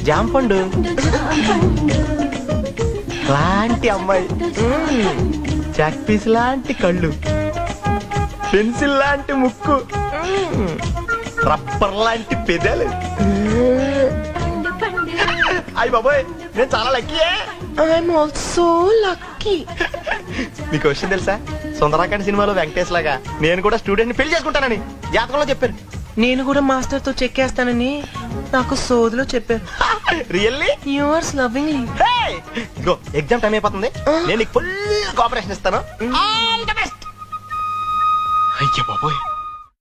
జాంపండు లాంటి అమ్మాయి, chalk piece లాంటి కళ్ళు, పెన్సిల్ లాంటి ముక్కు, రబ్బర్ లాంటి పెదాలు. అయ్య బాబోయ్, నేను చాలా లక్కీయే. I'm also lucky. మీకు విషయం తెలుసా, సుందరాకాండ్ సినిమాలో వెంకటేష్ లాగా నేను కూడా స్టూడెంట్ ని పెళ్లి చేసుకుంటానని జాతకంలో చెప్పాను. నేను కూడా మాస్టర్ తో చెక్కేస్తానని నాకు సోదిలో చెప్పారు. రియల్లీ? Yours lovingly. ఇదిగో ఎగ్జామ్ టైం అయిపోతుంది, నేను నీకు ఫుల్ కోఆపరేషన్ ఇస్తాను. అయ్య బాబోయ్,